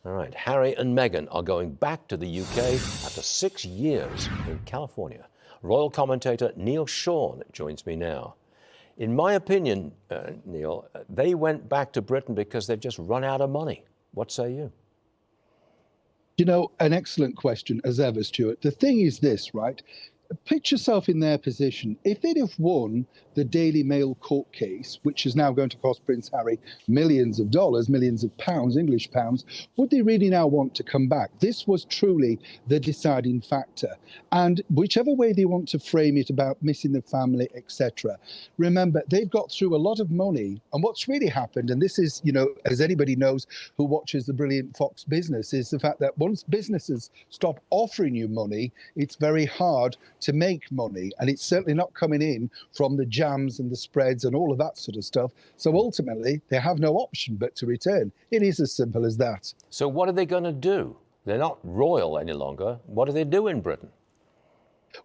All right, Harry and Meghan are going back to the UK after 6 years in California. Royal commentator Neil Sean joins me now. In my opinion, Neil, they went back to Britain because they've just run out of money. What say you? You know, an excellent question, as ever, Stuart. The thing is this, right? Put yourself in their position. If they'd have won the Daily Mail court case, which is now going to cost Prince Harry millions of dollars, millions of pounds, English pounds, would they really now want to come back? This was truly the deciding factor. And whichever way they want to frame it about missing the family, etc., remember, they've got through a lot of money. And what's really happened, and this is, you know, as anybody knows who watches the brilliant Fox Business, is the fact that once businesses stop offering you money, it's very hard to make money, and it's certainly not coming in from the jams and the spreads and all of that sort of stuff. So ultimately, they have no option but to return. It is as simple as that. So what are they going to do? They're not royal any longer. What do they do in Britain?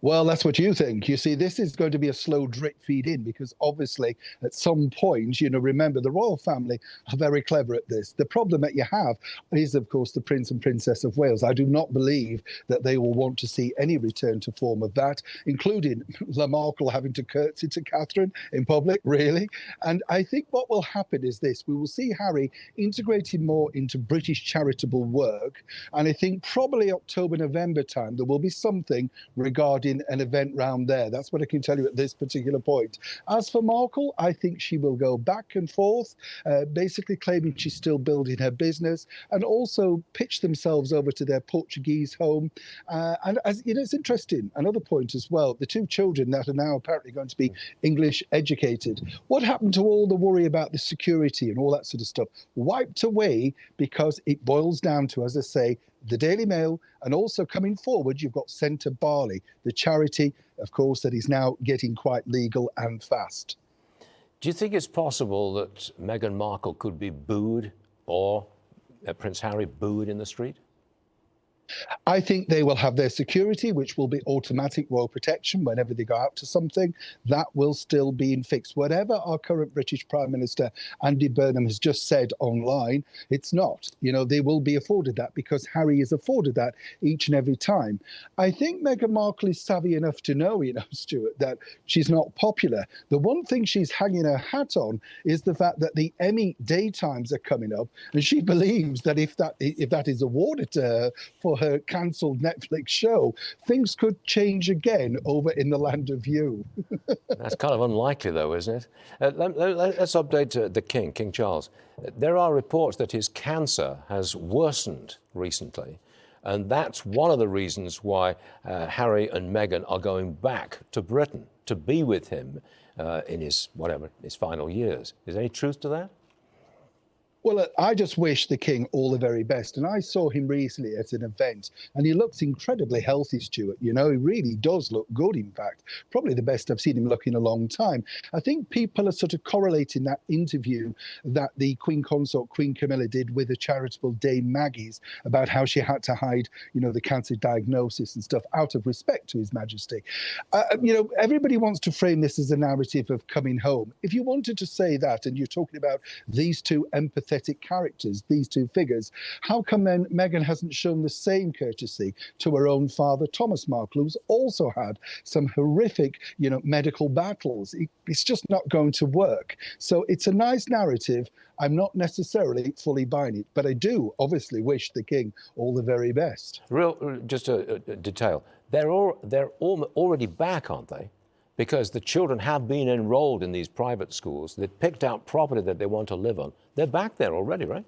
Well, that's what you think. You see, this is going to be a slow drip feed in because obviously at some point, you know, remember the royal family are very clever at this. The problem that you have is, of course, the Prince and Princess of Wales. I do not believe that they will want to see any return to form of that, including Markle having to curtsy to Catherine in public, really. And I think what will happen is this. We will see Harry integrating more into British charitable work. And I think probably October, November time, there will be something regarding an event round there. That's what I can tell you at this particular point. As for Markle, I think she will go back and forth, basically claiming she's still building her business, and also pitch themselves over to their Portuguese home. And as you know, it's interesting. Another point as well: the two children that are now apparently going to be English educated. What happened to all the worry about the security and all that sort of stuff? Wiped away because it boils down to, as I say, the Daily Mail, and also coming forward, you've got Centre Barley, the charity, of course, that is now getting quite legal and fast. Do you think it's possible that Meghan Markle could be booed or Prince Harry booed in the street? I think they will have their security, which will be automatic royal protection whenever they go out to something. That will still be in fix. Whatever our current British Prime Minister, Andy Burnham, has just said online, it's not. You know, they will be afforded that because Harry is afforded that each and every time. I think Meghan Markle is savvy enough to know, you know, Stuart, that she's not popular. The one thing she's hanging her hat on is the fact that the Emmy daytimes are coming up, and she believes that if that is awarded to her for her cancelled Netflix show, things could change again over in the land of you. That's kind of unlikely, though, isn't it? Let's update the King Charles. There are reports that his cancer has worsened recently, and that's one of the reasons why Harry and Meghan are going back to Britain to be with him in his final years. Is there any truth to that? Well, I just wish the King all the very best. And I saw him recently at an event, and he looks incredibly healthy, Stuart. You know, he really does look good, in fact. Probably the best I've seen him look in a long time. I think people are sort of correlating that interview that the Queen Consort, Queen Camilla, did with the charitable Dame Maggie's about how she had to hide, you know, the cancer diagnosis and stuff out of respect to His Majesty. You know, everybody wants to frame this as a narrative of coming home. If you wanted to say that, and you're talking about these two empathetic characters, these two figures, how come then Meghan hasn't shown the same courtesy to her own father, Thomas Markle, who's also had some horrific, you know, medical battles? It's just not going to work. So it's a nice narrative. I'm not necessarily fully buying it, but I do obviously wish the King all the very best. Just a detail. They're already back, aren't they? Because the children have been enrolled in these private schools. They've picked out property that they want to live on. They're back there already, right?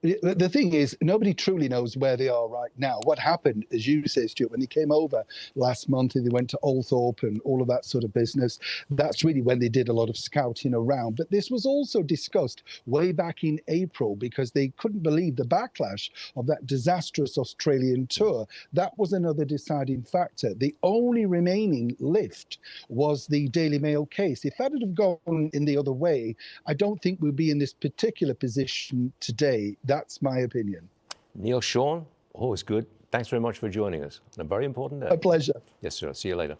The thing is, nobody truly knows where they are right now. What happened, as you say, Stuart, when they came over last month and they went to Althorpe and all of that sort of business, that's really when they did a lot of scouting around. But this was also discussed way back in April because they couldn't believe the backlash of that disastrous Australian tour. That was another deciding factor. The only remaining lift was the Daily Mail case. If that had have gone in the other way, I don't think we'd be in this particular position today. That's my opinion. Neil Sean, always good. Thanks very much for joining us. A very important day. A pleasure. Yes, sir. See you later.